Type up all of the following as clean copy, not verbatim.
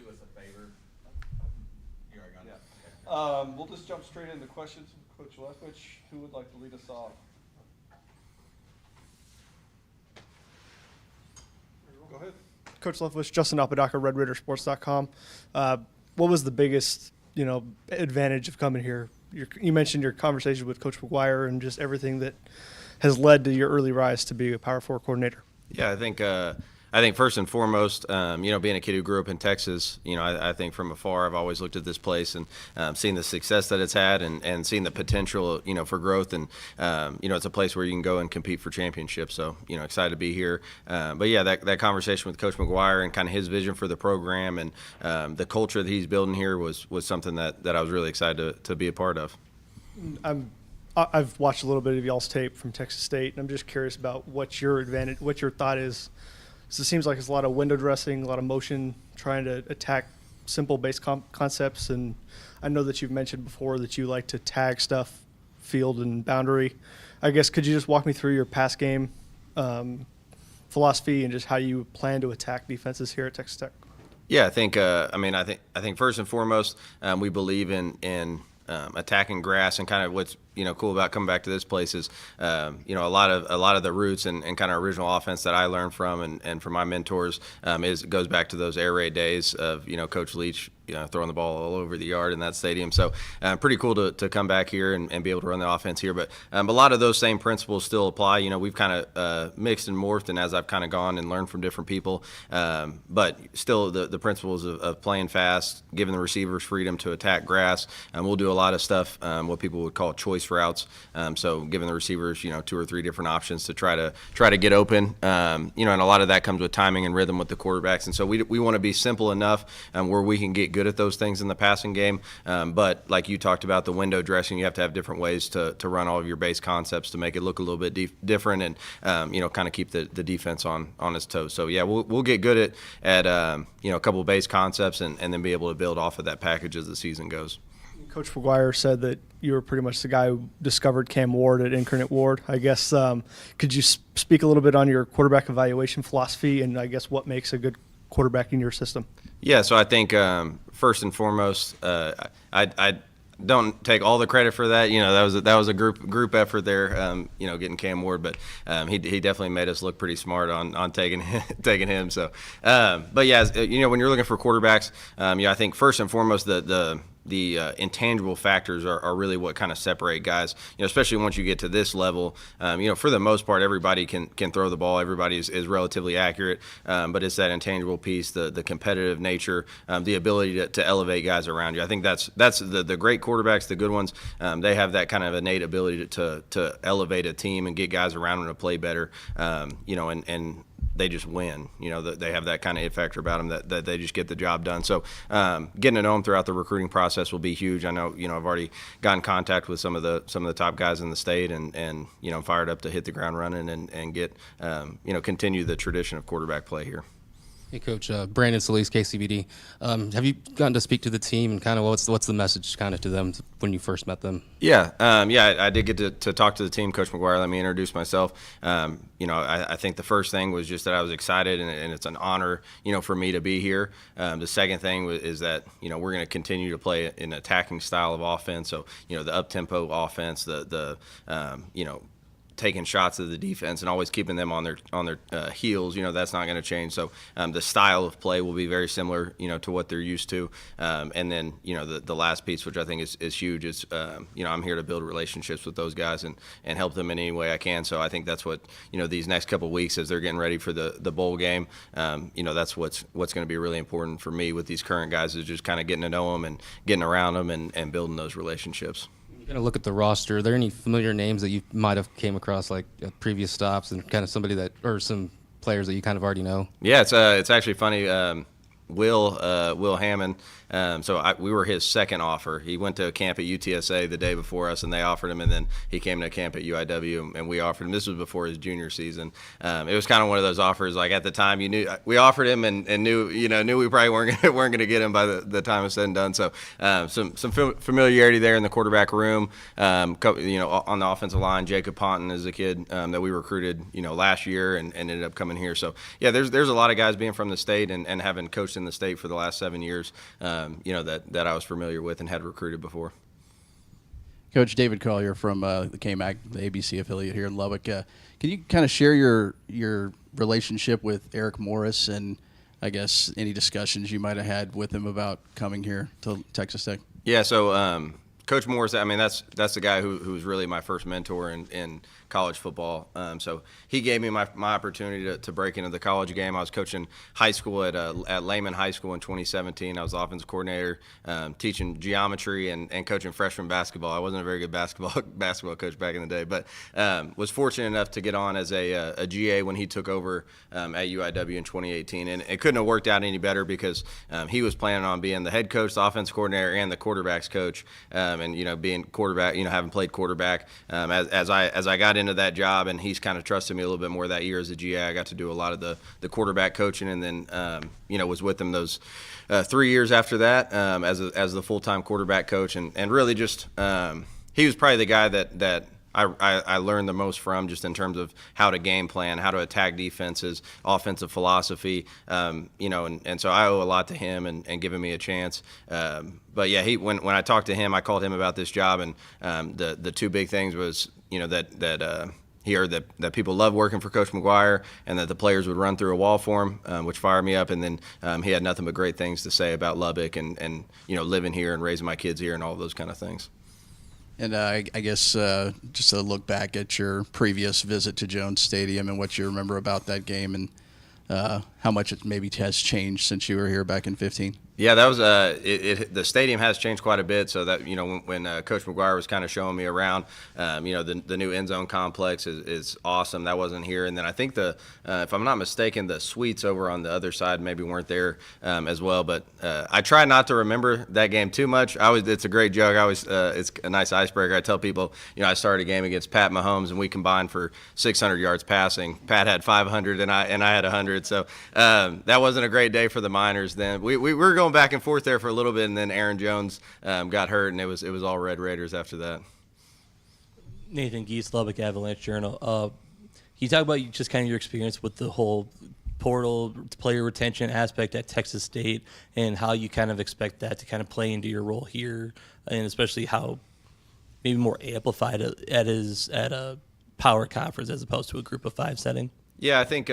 do us a favor? You already got it. Yeah. We'll just jump straight into questions. Coach Leftwich, who would like to lead us off? Go ahead. Coach Leftwich, Justin Apodaca, RedRaidersports.com. What was the biggest, advantage of coming here? You mentioned your conversation with Coach McGuire and just everything that has led to your early rise to be a Power 4 coordinator. Yeah, I think first and foremost, being a kid who grew up in Texas, I think from afar I've always looked at this place and seen the success that it's had and seen the potential, for growth. And, it's a place where you can go and compete for championships. So, excited to be here. But, yeah, that conversation with Coach McGuire and kind of his vision for the program and the culture that he's building here was something that I was really excited to be a part of. I've watched a little bit of y'all's tape from Texas State, and I'm just curious about what your thought is. So it seems like it's a lot of window dressing, a lot of motion, trying to attack simple base concepts. And I know that you've mentioned before that you like to tag stuff, field and boundary. I guess could you just walk me through your pass game philosophy and just how you plan to attack defenses here at Texas Tech? Yeah, I think first and foremost we believe in attacking grass, and kind of what's cool about coming back to this place is a lot of the roots and kind of original offense that I learned from and from my mentors goes back to those air raid days of Coach Leach throwing the ball all over the yard in that stadium. So pretty cool to come back here and be able to run the offense here. But a lot of those same principles still apply. We've kind of mixed and morphed, and as I've kind of gone and learned from different people, but still the principles of playing fast, giving the receivers freedom to attack grass. We'll do a lot of stuff, what people would call choice routes. So giving the receivers, 2 or 3 different options to try to get open. And a lot of that comes with timing and rhythm with the quarterbacks. And so we want to be simple enough where we can get good at those things in the passing game. But like you talked about, the window dressing, you have to have different ways to run all of your base concepts to make it look a little bit different and, kind of keep the defense on its toes. So, yeah, we'll get good at a couple of base concepts and then be able to build off of that package as the season goes. Coach McGuire said that you were pretty much the guy who discovered Cam Ward at Incarnate Ward. I guess could you speak a little bit on your quarterback evaluation philosophy and I guess what makes a good quarterback in your system? Yeah, so I think first and foremost, I don't take all the credit for that. That was a group effort there. Getting Cam Ward, but he definitely made us look pretty smart on taking him. So, but yeah, when you're looking for quarterbacks, I think first and foremost the intangible factors are really what kind of separate guys, especially once you get to this level. For the most part, everybody can throw the ball. Everybody is relatively accurate, but it's that intangible piece, the competitive nature, the ability to elevate guys around you. I think that's the great quarterbacks, the good ones. They have that kind of innate ability to elevate a team and get guys around them to play better, and they just win. They have that kind of it factor about them that they just get the job done. So getting to know them throughout the recruiting process will be huge. I know, I've already gotten in contact with some of the top guys in the state and I'm fired up to hit the ground running and get, continue the tradition of quarterback play here. Hey, Coach. Brandon Solis, KCBD. Have you gotten to speak to the team and kind of what's the message kind of to them when you first met them? Yeah, I did get to talk to the team. Coach McGuire let me introduce myself. I think the first thing was just that I was excited and it's an honor, for me to be here. The second thing is that, we're going to continue to play an attacking style of offense. So, the up-tempo offense, the taking shots at the defense and always keeping them on their heels, that's not going to change. So the style of play will be very similar, to what they're used to. And then, the last piece, which I think is huge, is, I'm here to build relationships with those guys and help them in any way I can. So I think that's what, these next couple of weeks as they're getting ready for the bowl game, that's what's going to be really important for me with these current guys is just kind of getting to know them and getting around them and building those relationships. You're going to look at the roster. Are there any familiar names that you might have came across like at previous stops and kind of or some players that you kind of already know? Yeah, it's actually funny. Will Hammond. We were his second offer. He went to a camp at UTSA the day before us, and they offered him, and then he came to camp at UIW, and we offered him. This was before his junior season. It was kind of one of those offers. Like at the time, we offered him and knew we probably weren't going to get him by the time it's said and done. So some familiarity there in the quarterback room. On the offensive line, Jacob Ponton is a kid that we recruited last year and ended up coming here. So yeah, there's a lot of guys being from the state and having coached coached in the state for the last 7 years, that I was familiar with and had recruited before. Coach David Collier from the KMAC, the ABC affiliate here in Lubbock. Can you kind of share your relationship with Eric Morris and I guess any discussions you might have had with him about coming here to Texas Tech? Yeah, so Coach Morris, I mean, that's the guy who was really my first mentor in college football. So he gave me my opportunity to break into the college game. I was coaching high school at Lehman High School in 2017. I was offensive coordinator, teaching geometry and coaching freshman basketball. I wasn't a very good basketball coach back in the day, but was fortunate enough to get on as a GA when he took over at UIW in 2018. And it couldn't have worked out any better because he was planning on being the head coach, the offensive coordinator, and the quarterbacks coach. And being quarterback, having played quarterback, as I got into that job, and he's kind of trusted me a little bit more that year as a GA. I got to do a lot of the quarterback coaching, and then was with him those 3 years after that as the full-time quarterback coach, and really just he was probably the guy that I learned the most from, just in terms of how to game plan, how to attack defenses, offensive philosophy, and so I owe a lot to him and giving me a chance. But yeah, when I talked to him, I called him about this job, and the two big things was that he heard that people love working for Coach McGuire, and that the players would run through a wall for him, which fired me up. And then he had nothing but great things to say about Lubbock and living here and raising my kids here and all those kind of things. And I guess just to look back at your previous visit to Jones Stadium and what you remember about that game and how much it maybe has changed since you were here back in 15. Yeah, that was the stadium has changed quite a bit. So that when Coach McGuire was kind of showing me around, the new end zone complex is awesome. That wasn't here, and then I think if I'm not mistaken, the suites over on the other side maybe weren't there as well. But I try not to remember that game too much. It's a great joke. It's a nice icebreaker. I tell people, I started a game against Pat Mahomes, and we combined for 600 yards passing. Pat had 500, and I had 100. So that wasn't a great day for the Miners. Then we were going back and forth there for a little bit, and then Aaron Jones got hurt, and it was all Red Raiders after that. Nathan Geese, Lubbock Avalanche Journal. Can you talk about just kind of your experience with the whole portal player retention aspect at Texas State, and how you kind of expect that to kind of play into your role here, and especially how maybe more amplified at a power conference as opposed to a group of 5 setting? Yeah, I think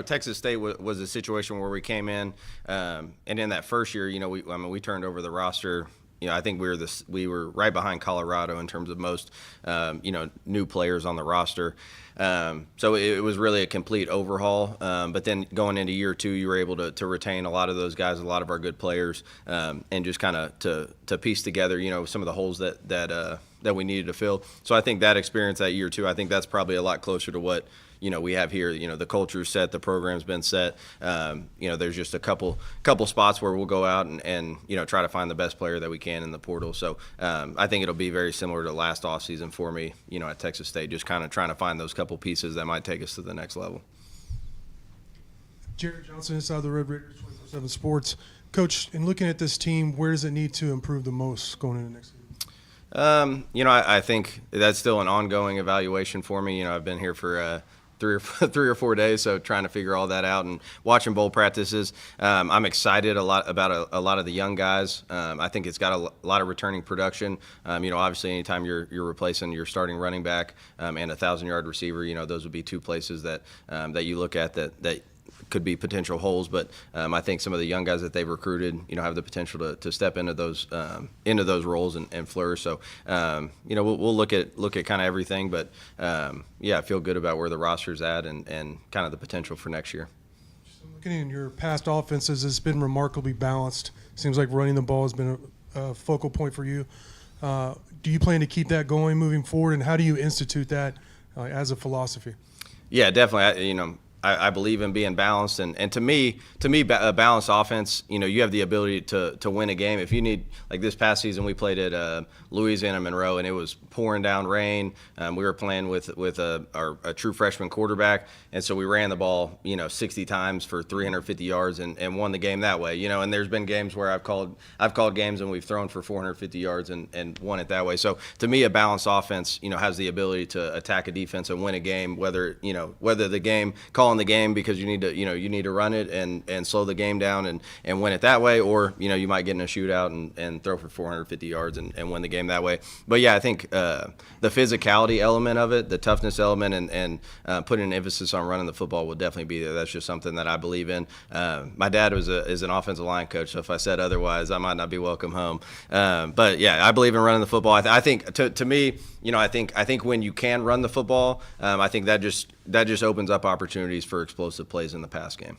Texas State was a situation where we came in, and in that first year, we turned over the roster. I think we were right behind Colorado in terms of most new players on the roster. So it was really a complete overhaul. But then going into year 2, you were able to retain a lot of those guys, a lot of our good players, and just kind of to piece together some of the holes that we needed to fill. So I think that experience that year 2, I think that's probably a lot closer to what we have here. The culture's set, the program's been set. There's just a couple spots where we'll go out and try to find the best player that we can in the portal. So I think it'll be very similar to last offseason for me, at Texas State, just kind of trying to find those couple pieces that might take us to the next level. Jared Johnson, inside the Red Raiders, 24/7 Sports. Coach, in looking at this team, where does it need to improve the most going into next season? I think that's still an ongoing evaluation for me. I've been here for 3 or 4 days, so trying to figure all that out and watching bowl practices. I'm excited about a lot of the young guys. I think it's got a lot of returning production. Obviously, anytime you're replacing your starting running back and a 1,000-yard receiver, those would be 2 places that you look at that could be potential holes. But I think some of the young guys that they've recruited, have the potential to step into those roles and flourish. So we'll look at kind of everything, but I feel good about where the roster's at and kind of the potential for next year. Looking at your past offenses, it's been remarkably balanced. Seems like running the ball has been a focal point for you. Do you plan to keep that going moving forward, and how do you institute that as a philosophy? Yeah, definitely. I believe in being balanced, and to me, a balanced offense, you have the ability to win a game. If you need, like this past season, we played at Louisiana Monroe, and it was pouring down rain. We were playing with a true freshman quarterback, and so we ran the ball, 60 times for 350 yards and won the game that way. And there's been games where I've called games and we've thrown for 450 yards and won it that way. So to me, a balanced offense, has the ability to attack a defense and win a game, whether the game calling calling the game because you need to run it and slow the game down and win it that way, or you might get in a shootout and throw for 450 yards and win the game that way. But yeah, I think the physicality element of it, the toughness element, and putting an emphasis on running the football will definitely be there. That's just something that I believe in. My dad is an offensive line coach, so if I said otherwise, I might not be welcome home. But yeah, I believe in running the football. I think to me, I think when you can run the football, I think that just opens up opportunities for explosive plays in the pass game.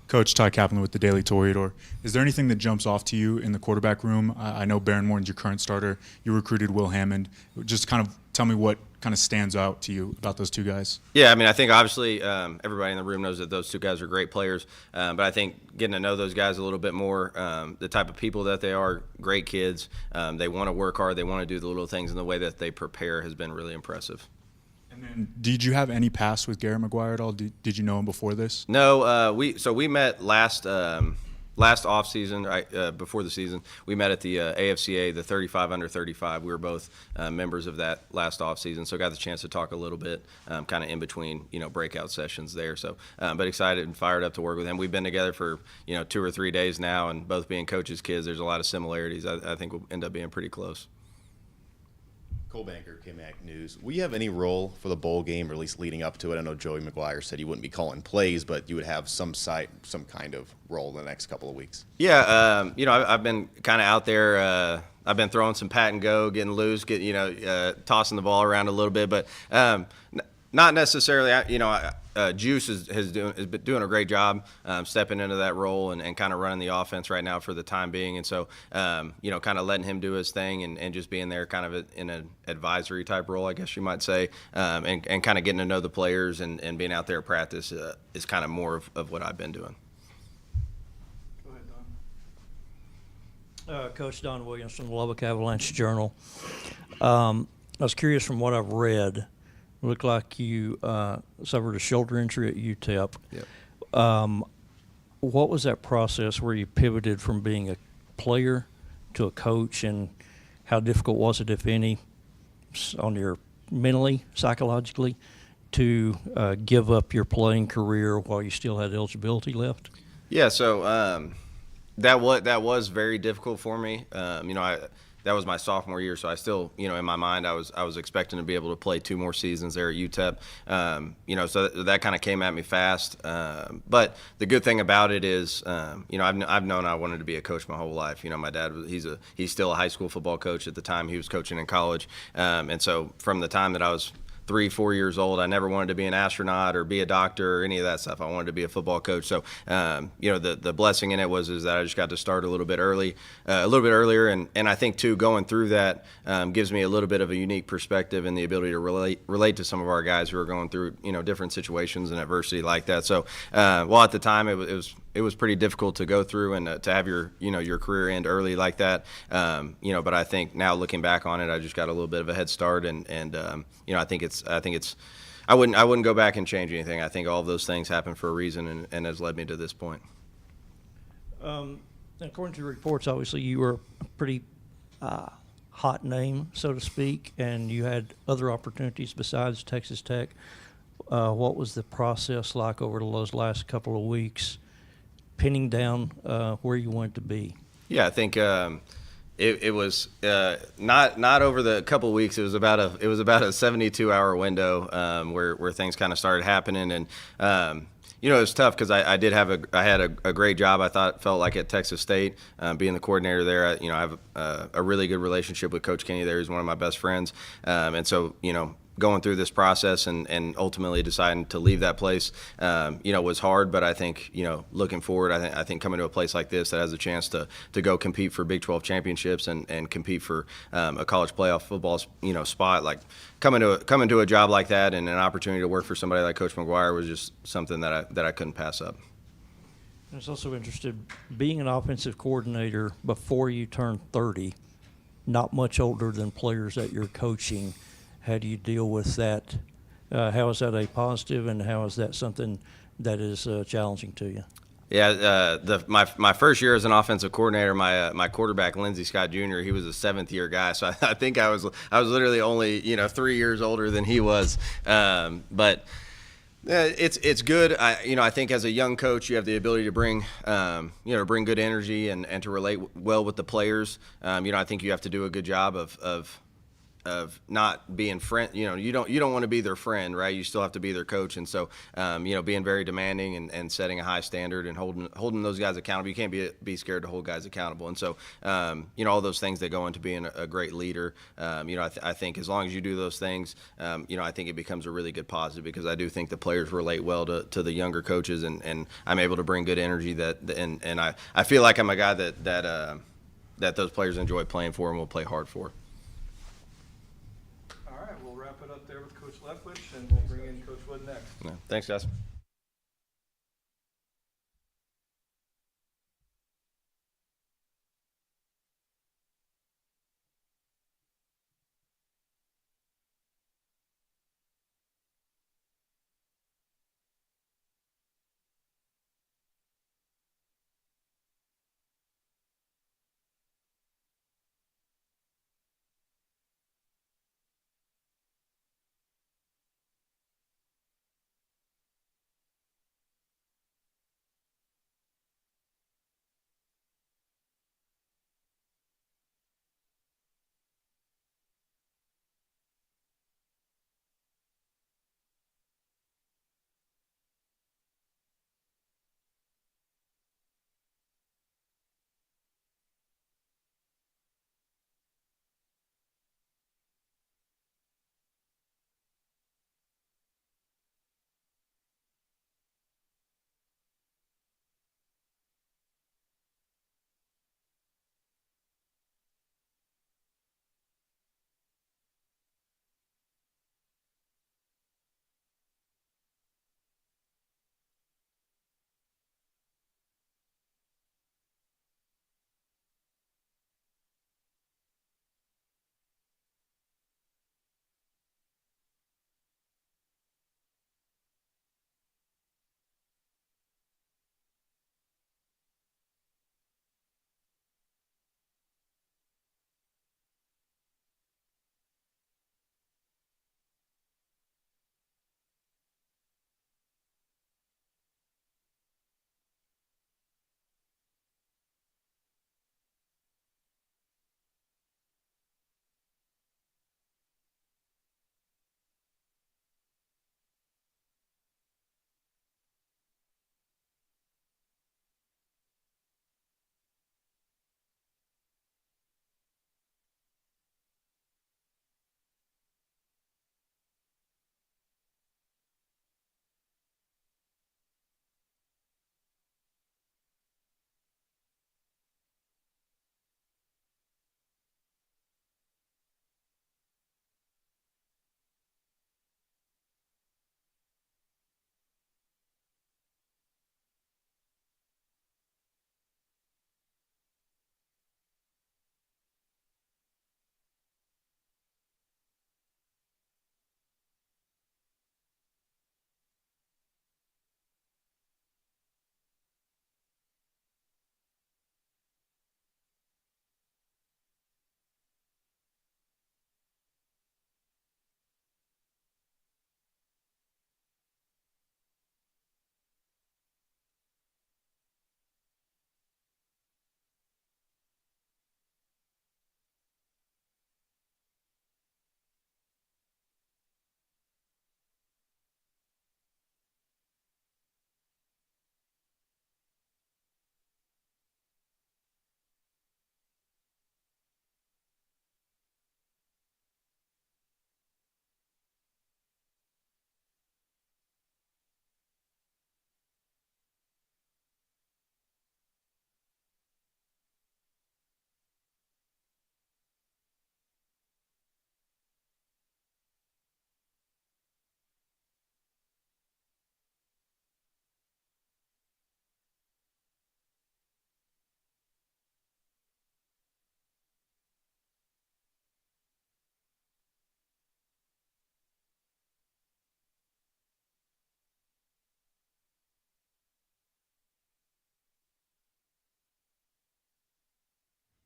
Coach Ty Kaplan with the Daily Toreador. Is there anything that jumps off to you in the quarterback room? I know Baron Morton's your current starter. You recruited Will Hammond. Just kind of tell me what kind of stands out to you about those two guys. Yeah, I mean, I think obviously everybody in the room knows that those two guys are great players, but I think getting to know those guys a little bit more, the type of people that they are, great kids. They want to work hard. They want to do the little things, and the way that they prepare has been really impressive. And then, did you have any past with Garrett McGuire at all? Did you know him before this? No, we met last off season, right before the season. We met at the AFCA, the 35 under 35. We were both members of that last off season, so got the chance to talk a little bit, kind of in between breakout sessions there. So, but excited and fired up to work with him. We've been together for 2 or 3 days now, and both being coaches' kids, there's a lot of similarities. I think we'll end up being pretty close. Cole Banker, KMAC News. Will you have any role for the bowl game, or at least leading up to it? I know Joey McGuire said he wouldn't be calling plays, but you would have some kind of role in the next couple of weeks. Yeah, I've been kind of out there. I've been throwing some pat and go, getting loose, tossing the ball around a little bit, but not necessarily. Juice has been doing a great job stepping into that role and kind of running the offense right now for the time being. And so, kind of letting him do his thing and just being there kind of in an advisory type role, I guess you might say, and kind of getting to know the players and being out there at practice is kind of more of what I've been doing. Go ahead, Don. Coach Don Williams from the Lubbock Avalanche Journal. I was curious from what I've read. It looked like you suffered a shoulder injury at UTEP. Yep. What was that process where you pivoted from being a player to a coach, and how difficult was it, if any, on your mentally, psychologically, to give up your playing career while you still had eligibility left? Yeah, so that was very difficult for me. That was my sophomore year, so I still, in my mind, I was expecting to be able to play 2 more seasons there at UTEP. So that kind of came at me fast. But the good thing about it is, I've known I wanted to be a coach my whole life. My dad he's still a high school football coach at the time he was coaching in college, and so from the time that I was 3-4 years old, I never wanted to be an astronaut or be a doctor or any of that stuff. I wanted to be a football coach. So, the blessing in it was that I just got to start a little bit earlier, and I think too, going through that gives me a little bit of a unique perspective and the ability to relate to some of our guys who are going through different situations and adversity like that. So, while at the time it was pretty difficult to go through and to have your career end early like that, but I think now looking back on it, I just got a little bit of a head start, and I wouldn't go back and change anything. I think all of those things happen for a reason and has led me to this point. According to your reports, obviously you were a pretty hot name, so to speak, and you had other opportunities besides Texas Tech. What was the process like over those last couple of weeks, pinning down where you wanted to be? Yeah, I think it was not over the couple of weeks. It was about a 72-hour window where things kind of started happening, and it was tough because I had a great job. Felt like at Texas State, being the coordinator there. I have a really good relationship with Coach Kenny there. He's one of my best friends, and so going through this process and ultimately deciding to leave that place, was hard. But I think, looking forward, I think coming to a place like this that has a chance to go compete for Big 12 championships and compete for a college playoff football, spot, like coming to a job like that and an opportunity to work for somebody like Coach McGuire was just something that I couldn't pass up. I was also interested, being an offensive coordinator before you turn 30, not much older than players that you're coaching. How do you deal with that? How is that a positive, and how is that something that is challenging to you? Yeah, my first year as an offensive coordinator, my quarterback Lindsey Scott Jr. He was a 7th-year guy, so I think I was literally only 3 years older than he was. But Yeah, it's good. I think as a young coach, you have the ability to bring bring good energy and to relate well with the players. I think you have to do a good job of not being friend. You don't want to be their friend, right? You still have to be their coach, and so being very demanding and setting a high standard and holding those guys accountable. You can't be scared to hold guys accountable, and so all those things that go into being a great leader. I think as long as you do those things, I think it becomes a really good positive, because I do think the players relate well to the younger coaches, and I'm able to bring good energy and I feel like I'm a guy that those players enjoy playing for and will play hard for. All right, we'll wrap it up there with Coach Leftwich, and we'll bring in Coach Wood next. Yeah, thanks, guys.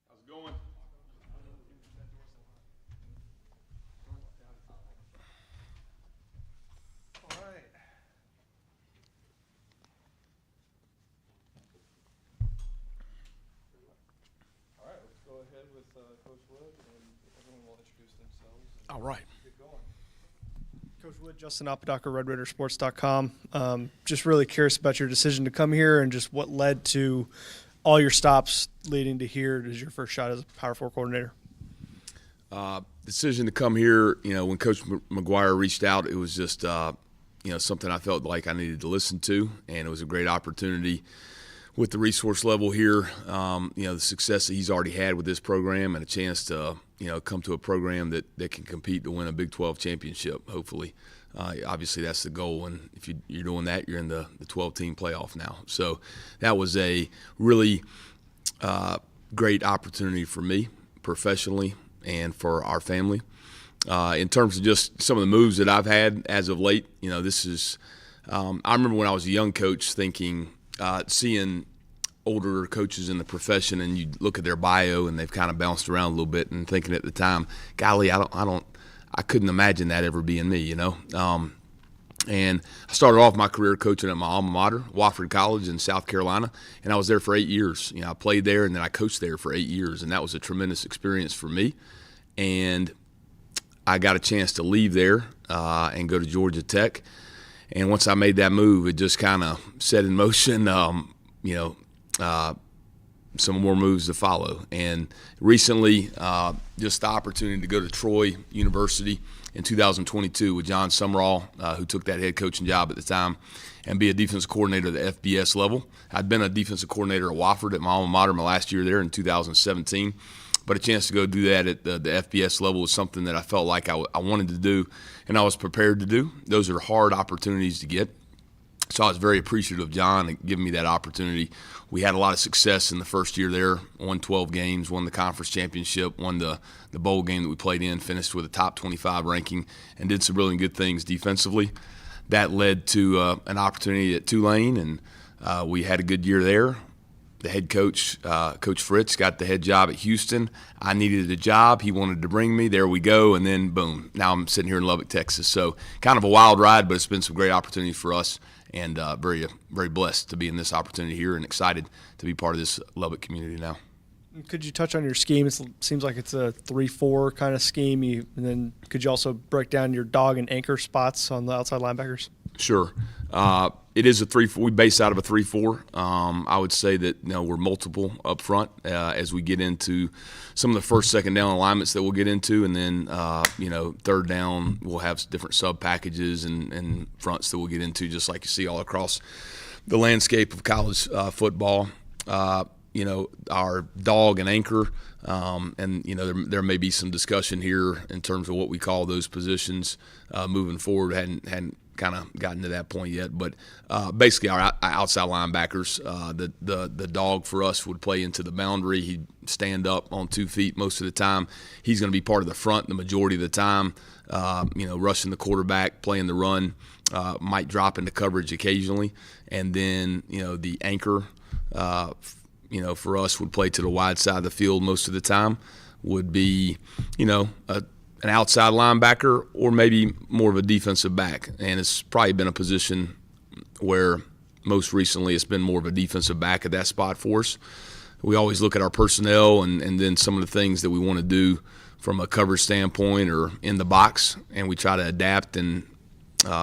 How's it going? All right. Coach Wood, and everyone will introduce themselves. All right. Get going. Coach Wood, Justin Apodaca, RedRaidersports.com. Just really curious about your decision to come here and just what led to all your stops leading to here as your first shot as a Power 4 coordinator. Decision to come here, when Coach McGuire reached out, it was just, something I felt like I needed to listen to, and it was a great opportunity with the resource level here, the success that he's already had with this program and a chance to, come to a program that can compete to win a Big 12 championship, hopefully. Obviously, that's the goal, and if you're doing that, you're in the 12-team playoff now. So that was a really great opportunity for me professionally and for our family. In terms of just some of the moves that I've had as of late, this is I remember when I was a young coach thinking, seeing older coaches in the profession and you look at their bio and they've kind of bounced around a little bit and thinking at the time, golly, I couldn't imagine that ever being me, And I started off my career coaching at my alma mater, Wofford College in South Carolina, and I was there for 8 years. I played there and then I coached there for 8 years, and that was a tremendous experience for me. And I got a chance to leave there and go to Georgia Tech. And once I made that move, it just kind of set in motion, some more moves to follow. And recently, just the opportunity to go to Troy University in 2022 with John Summerall, who took that head coaching job at the time, and be a defensive coordinator at the FBS level. I'd been a defensive coordinator at Wofford at my alma mater my last year there in 2017. But a chance to go do that at the FBS level was something that I felt like I wanted to do and I was prepared to do. Those are hard opportunities to get. So I was very appreciative of John giving me that opportunity. We had a lot of success in the first year there, won 12 games, won the conference championship, won the bowl game that we played in, finished with a top 25 ranking, and did some really good things defensively. That led to an opportunity at Tulane, and we had a good year there. The head coach, Coach Fritz, got the head job at Houston. I needed a job. He wanted to bring me. There we go. And then, boom, now I'm sitting here in Lubbock, Texas. So kind of a wild ride, but it's been some great opportunities for us, and very, very blessed to be in this opportunity here and excited to be part of this Lubbock community now. Could you touch on your scheme? It seems like it's a 3-4 kind of scheme. And then could you also break down your dog and anchor spots on the outside linebackers? Sure. It is a 3-4. We base out of a 3-4. I would say that we're multiple up front as we get into some of the first, second down alignments that we'll get into, and then third down we'll have different sub packages and fronts that we'll get into, just like you see all across the landscape of college football. Our dog and anchor, and there may be some discussion here in terms of what we call those positions moving forward. Hadn't kind of gotten to that point yet, but basically our outside linebackers, the dog for us would play into the boundary. He'd stand up on 2 feet most of the time. He's going to be part of the front the majority of the time, rushing the quarterback, playing the run, might drop into coverage occasionally, and then the anchor for us would play to the wide side of the field most of the time, would be an outside linebacker or maybe more of a defensive back. And it's probably been a position where most recently it's been more of a defensive back at that spot for us. We always look at our personnel and then some of the things that we want to do from a coverage standpoint or in the box, and we try to adapt and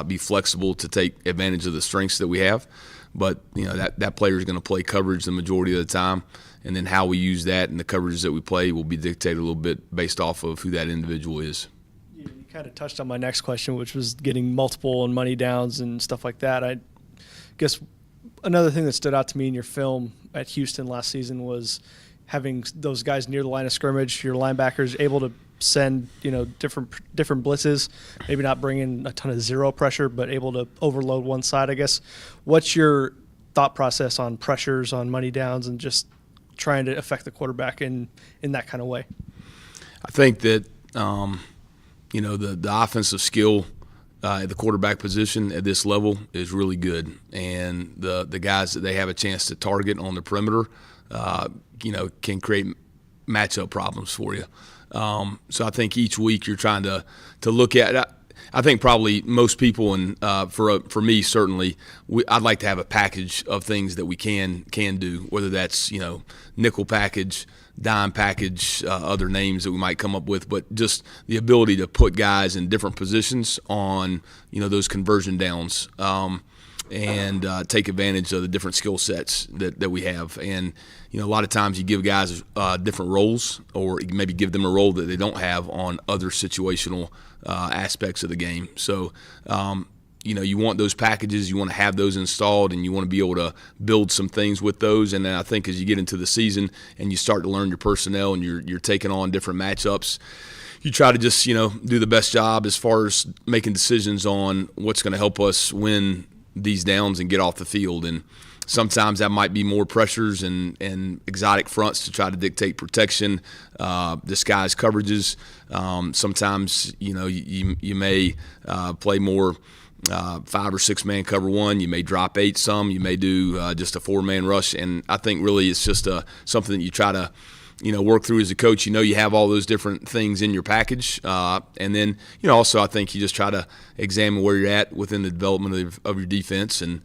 be flexible to take advantage of the strengths that we have. But that player is going to play coverage the majority of the time, and then how we use that and the coverages that we play will be dictated a little bit based off of who that individual is. You kind of touched on my next question, which was getting multiple and money downs and stuff like that. I guess another thing that stood out to me in your film at Houston last season was having those guys near the line of scrimmage, your linebackers able to send different blitzes, maybe not bringing a ton of zero pressure, but able to overload one side. I guess what's your thought process on pressures, on money downs, and just trying to affect the quarterback in that kind of way? I think that the offensive skill at the quarterback position at this level is really good, and the guys that they have a chance to target on the perimeter can create matchup problems for you. So I think each week you're trying to look at I think probably most people, and for me certainly, I'd like to have a package of things that we can do, whether that's nickel package, dime package, other names that we might come up with, but just the ability to put guys in different positions on those conversion downs, and take advantage of the different skill sets that we have. And a lot of times you give guys different roles, or maybe give them a role that they don't have on other situational aspects of the game. So you want those packages, you want to have those installed, and you want to be able to build some things with those. And then I think as you get into the season and you start to learn your personnel and you're taking on different matchups, you try to just do the best job as far as making decisions on what's going to help us win these downs and get off the field. And sometimes that might be more pressures and exotic fronts to try to dictate protection, disguise coverages. Sometimes you may play more 5 or 6 man cover one. You may drop 8 some. You may do just a 4-man rush. And I think really it's just something that you try to work through as a coach. You have all those different things in your package. And then, also I think you just try to examine where you're at within the development of your defense and,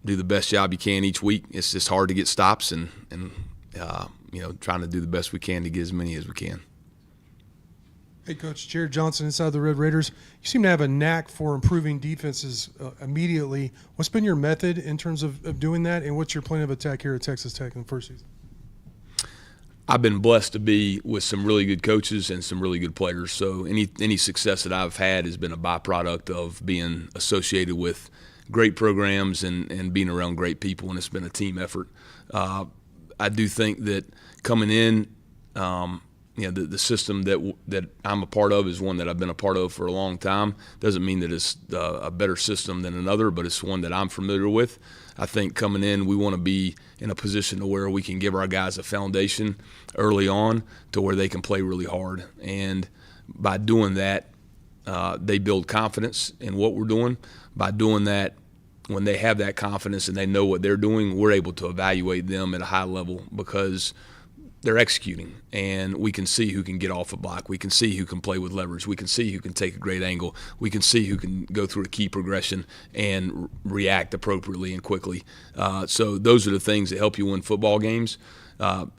do the best job you can each week. It's just hard to get stops and trying to do the best we can to get as many as we can. Hey, Coach, Jared Johnson inside the Red Raiders. You seem to have a knack for improving defenses immediately. What's been your method in terms of doing that, and what's your plan of attack here at Texas Tech in the first season? I've been blessed to be with some really good coaches and some really good players. So any success that I've had has been a byproduct of being associated with great programs and being around great people, and it's been a team effort. I do think that coming in, the system that I'm a part of is one that I've been a part of for a long time. Doesn't mean that it's a better system than another, but it's one that I'm familiar with. I think coming in, we want to be in a position to where we can give our guys a foundation early on to where they can play really hard. And by doing that, they build confidence in what we're doing. By doing that, when they have that confidence and they know what they're doing, we're able to evaluate them at a high level because they're executing, and we can see who can get off a block. We can see who can play with leverage. We can see who can take a great angle. We can see who can go through a key progression and react appropriately and quickly. So those are the things that help you win football games.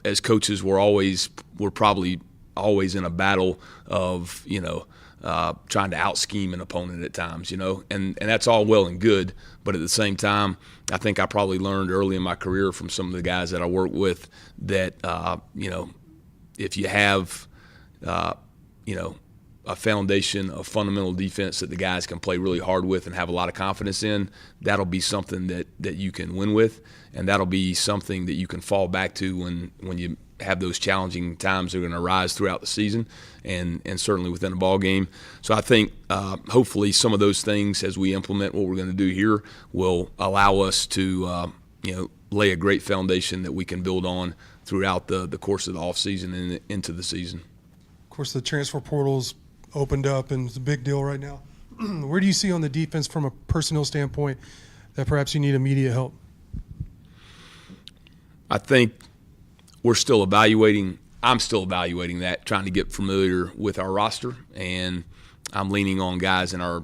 As coaches, we're probably always in a battle of trying to out-scheme an opponent at times, and that's all well and good. But at the same time, I think I probably learned early in my career from some of the guys that I work with that, if you have, a foundation of fundamental defense that the guys can play really hard with and have a lot of confidence in, that'll be something that you can win with, and that'll be something that you can fall back to when you have those challenging times that are going to arise throughout the season and certainly within a ball game. So I think hopefully some of those things as we implement what we're going to do here will allow us to lay a great foundation that we can build on throughout the course of the offseason and into the season. Of course, the transfer portal's opened up and it's a big deal right now. Where do you see on the defense from a personnel standpoint that perhaps you need immediate help? I think we're still evaluating. I'm still evaluating that, trying to get familiar with our roster, and I'm leaning on guys in our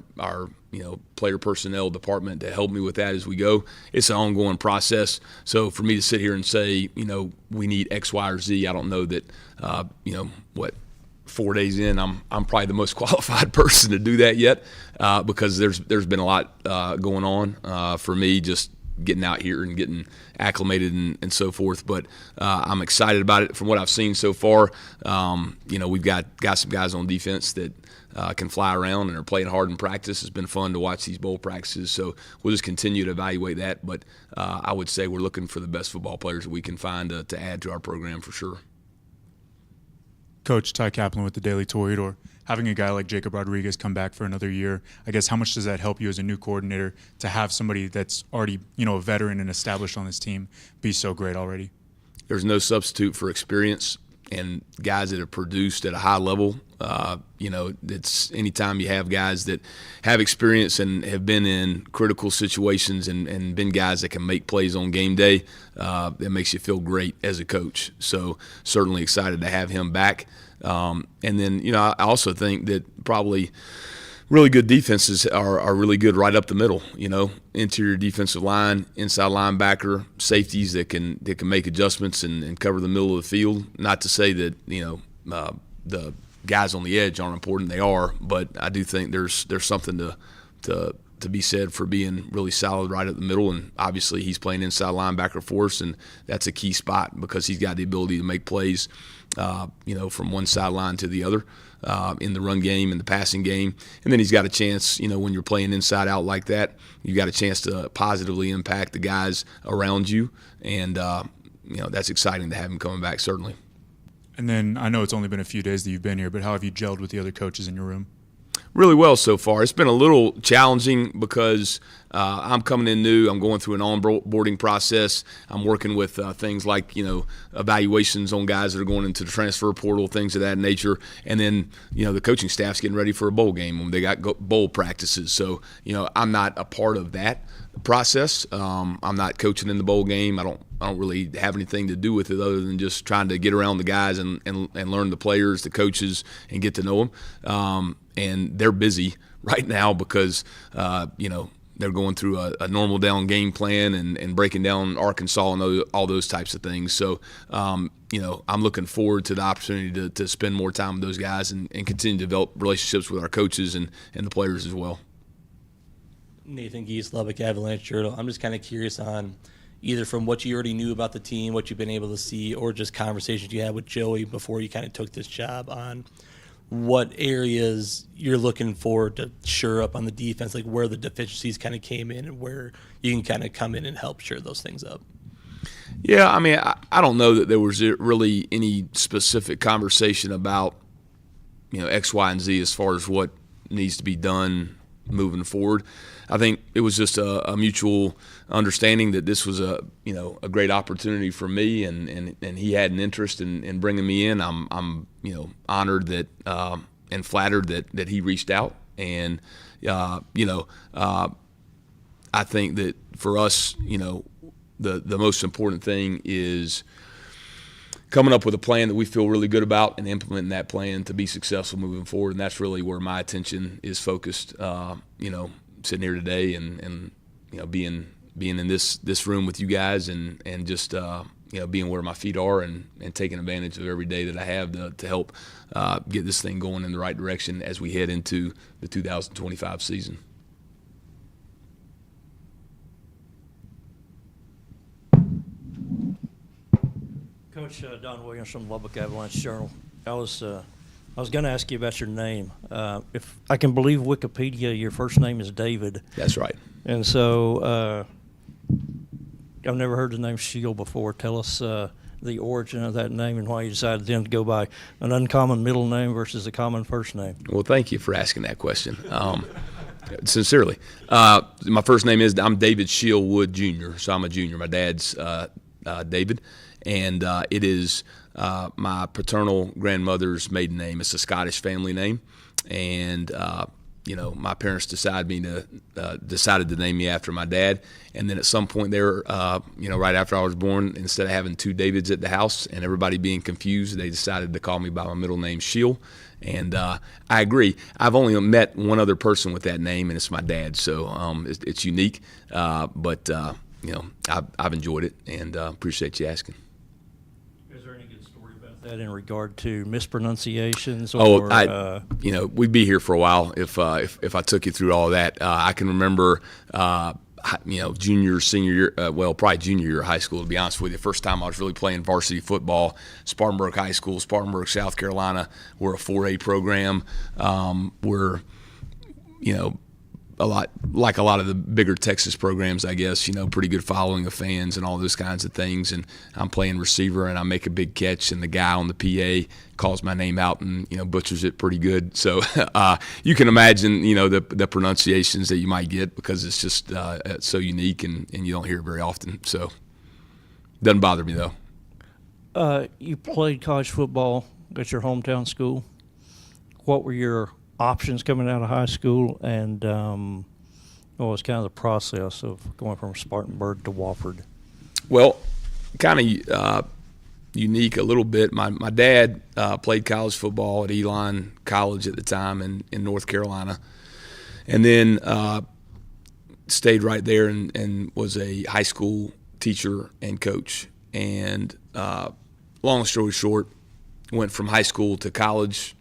player personnel department to help me with that as we go. It's an ongoing process. So for me to sit here and say, we need X, Y, or Z, I don't know that, 4 days in, I'm probably the most qualified person to do that yet, because there's been a lot going on for me, just getting out here and getting acclimated and so forth. But I'm excited about it from what I've seen so far. We've got some guys on defense that can fly around and are playing hard in practice. It's been fun to watch these bowl practices. So we'll just continue to evaluate that. But I would say we're looking for the best football players that we can find to add to our program for sure. Coach, Ty Kaplan with the Daily Toreador. Having a guy like Jacob Rodriguez come back for another year, I guess how much does that help you as a new coordinator to have somebody that's already, a veteran and established on this team be so great already? There's no substitute for experience. and guys that have produced at a high level. It's anytime you have guys that have experience and have been in critical situations and been guys that can make plays on game day, it makes you feel great as a coach. So certainly excited to have him back. And then, I also think that probably really good defenses are really good right up the middle. Interior defensive line, inside linebacker, safeties that can make adjustments and cover the middle of the field. Not to say that the guys on the edge aren't important; they are. But I do think there's something to be said for being really solid right up the middle. And obviously he's playing inside linebacker for us, and that's a key spot because he's got the ability to make plays, from one sideline to the other. In the run game and the passing game. And then he's got a chance, when you're playing inside out like that, you got a chance to positively impact the guys around you. And, that's exciting to have him coming back, certainly. And then I know it's only been a few days that you've been here, but how have you gelled with the other coaches in your room? Really well so far. It's been a little challenging because I'm coming in new. I'm going through an onboarding process. I'm working with things like, evaluations on guys that are going into the transfer portal, things of that nature. And then, the coaching staff's getting ready for a bowl game when they got bowl practices. So, I'm not a part of that process. I'm not coaching in the bowl game. I don't really have anything to do with it other than just trying to get around the guys and learn the players, the coaches, and get to know them. And they're busy right now because, they're going through a normal down game plan and breaking down Arkansas and all those types of things. So, I'm looking forward to the opportunity to spend more time with those guys and continue to develop relationships with our coaches and the players as well. Nathan Geese, Lubbock Avalanche Journal. I'm just kind of curious on either from what you already knew about the team, what you've been able to see, or just conversations you had with Joey before you kind of took this job on what areas you're looking for to shore up on the defense, like where the deficiencies kind of came in and where you can kind of come in and help shore those things up. Yeah, I mean, I don't know that there was really any specific conversation about, X, Y, and Z as far as what needs to be done moving forward. I think it was just a mutual understanding that this was a great opportunity for me, and he had an interest in bringing me in. I'm honored that and flattered that he reached out, and I think that for us, the most important thing is coming up with a plan that we feel really good about and implementing that plan to be successful moving forward. And that's really where my attention is focused, sitting here today and being in this room with you guys and just, being where my feet are and taking advantage of every day that I have to help get this thing going in the right direction as we head into the 2025 season. Coach Don Williams from Lubbock Avalanche Journal. I was going to ask you about your name. If I can believe Wikipedia, your first name is David. That's right. And so I've never heard the name Shield before. Tell us the origin of that name and why you decided then to go by an uncommon middle name versus a common first name. Well, thank you for asking that question. Sincerely. My first name I'm David Shield Wood Jr., so I'm a junior. My dad's David. And it is my paternal grandmother's maiden name. It's a Scottish family name, and my parents decided to name me after my dad. And then at some point there, right after I was born, instead of having two Davids at the house and everybody being confused, they decided to call me by my middle name, Shield. And I agree. I've only met one other person with that name, and it's my dad. So it's unique, but I've enjoyed it and appreciate you asking. That in regard to mispronunciations or we'd be here for a while if I took you through all of that. I can remember junior, senior year, probably junior year of high school, to be honest with you. First time I was really playing varsity football, Spartanburg High School, Spartanburg, South Carolina. We're a 4A program. We're a lot of the bigger Texas programs, I guess, pretty good following of fans and all those kinds of things. And I'm playing receiver and I make a big catch and the guy on the PA calls my name out and, butchers it pretty good. So you can imagine, the pronunciations that you might get because it's just so unique and you don't hear it very often. So doesn't bother me though. You played college football at your hometown school. What were your options coming out of high school, and what was kind of the process of going from Spartanburg to Wofford? Well, kind of unique a little bit. My dad played college football at Elon College at the time in North Carolina, and then stayed right there and was a high school teacher and coach. And long story short, went from high school to college,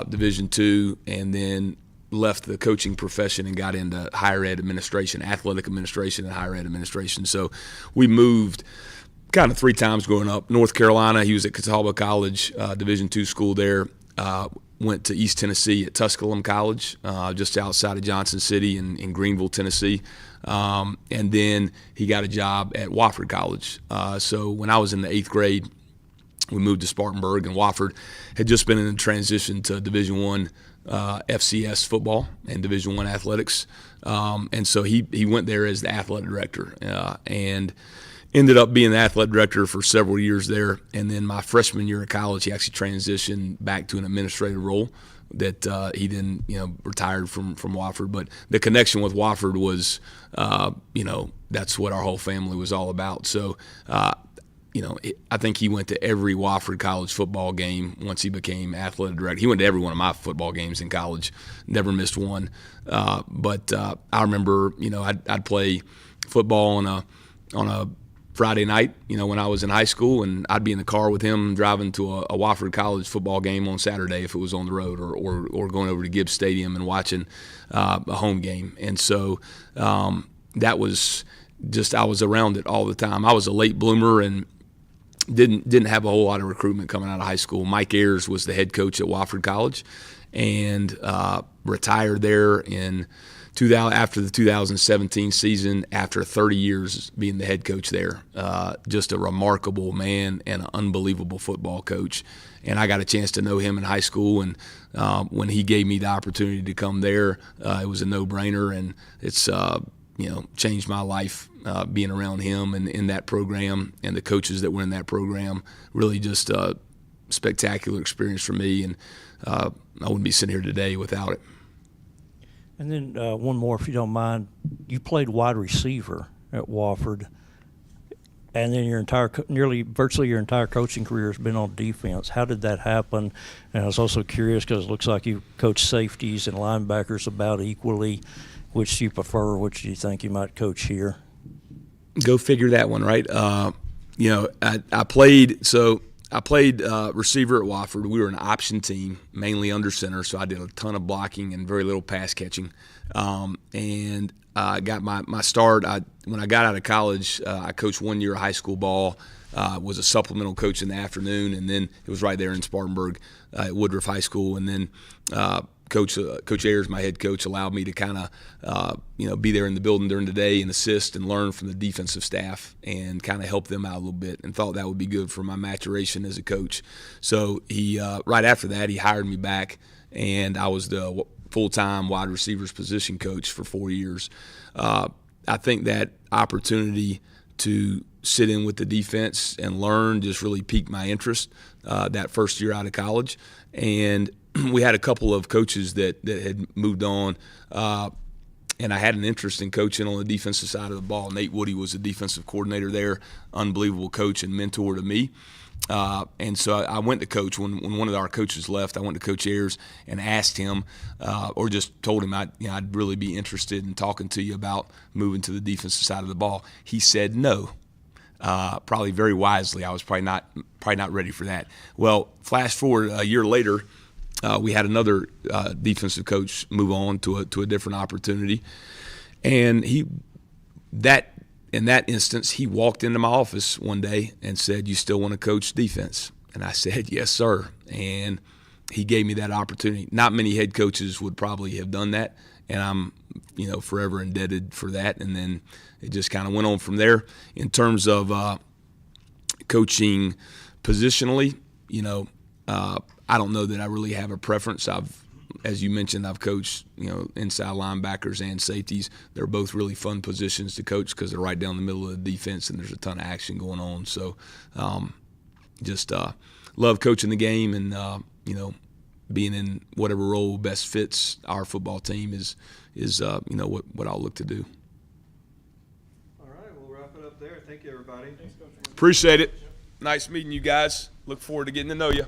Division II, and then left the coaching profession and got into higher ed administration, athletic administration and higher ed administration. So we moved kind of 3 times growing up. North Carolina, he was at Catawba College, Division II school there. Went to East Tennessee at Tusculum College, just outside of Johnson City in Greenville, Tennessee. And then he got a job at Wofford College. So when I was in the 8th grade, we moved to Spartanburg, and Wofford had just been in a transition to Division I FCS football and Division I athletics. And so he went there as the athletic director and ended up being the athletic director for several years there. And then my freshman year of college, he actually transitioned back to an administrative role that he then, retired from Wofford. But the connection with Wofford was, that's what our whole family was all about. So, I think he went to every Wofford College football game once he became athletic director. He went to every one of my football games in college, never missed one. But I remember, I'd play football on a Friday night, when I was in high school, and I'd be in the car with him driving to a Wofford College football game on Saturday if it was on the road, or going over to Gibbs Stadium and watching a home game. And so that was just, I was around it all the time. I was a late bloomer and didn't have a whole lot of recruitment coming out of high school. Mike Ayers was the head coach at Wofford College, and retired there after the 2017 season, after 30 years being the head coach there. Just a remarkable man and an unbelievable football coach. And I got a chance to know him in high school, and when he gave me the opportunity to come there, it was a no-brainer, and it's changed my life being around him and in that program, and the coaches that were in that program. Really just a spectacular experience for me, and I wouldn't be sitting here today without it. And then one more, if you don't mind. You played wide receiver at Wofford, and then virtually your entire coaching career has been on defense. How did that happen? And I was also curious because it looks like you coach safeties and linebackers about equally. Which do you prefer? Which do you think you might coach here? Go figure that one, right? I played receiver at Wofford. We were an option team, mainly under center, so I did a ton of blocking and very little pass catching. And I got my start. When I got out of college, I coached 1 year of high school ball, was a supplemental coach in the afternoon, and then it was right there in Spartanburg at Woodruff High School. And then Coach Ayers, my head coach, allowed me to kind of, be there in the building during the day and assist and learn from the defensive staff and kind of help them out a little bit, and thought that would be good for my maturation as a coach. So he, right after that, he hired me back, and I was the full-time wide receivers position coach for 4 years. I think that opportunity to sit in with the defense and learn just really piqued my interest that first year out of college. And we had a couple of coaches that had moved on, and I had an interest in coaching on the defensive side of the ball. Nate Woody was the defensive coordinator there, unbelievable coach and mentor to me. And so I went to coach. When one of our coaches left, I went to Coach Ayers and asked him, or just told him I'd really be interested in talking to you about moving to the defensive side of the ball. He said no. Probably very wisely. I was probably not ready for that. Well, flash forward a year later, we had another defensive coach move on to a different opportunity, and in that instance, he walked into my office one day and said, "You still want to coach defense?" And I said, "Yes, sir." And he gave me that opportunity. Not many head coaches would probably have done that, and I'm forever indebted for that. And then it just kind of went on from there. In terms of coaching positionally, I don't know that I really have a preference. As you mentioned, I've coached, inside linebackers and safeties. They're both really fun positions to coach because they're right down the middle of the defense and there's a ton of action going on. So just love coaching the game, and you know, being in whatever role best fits our football team is you know, what I'll look to do. All right, we'll wrap it up there. Thank you, everybody. Thanks, Coach. Appreciate it. Nice meeting you guys. Look forward to getting to know you.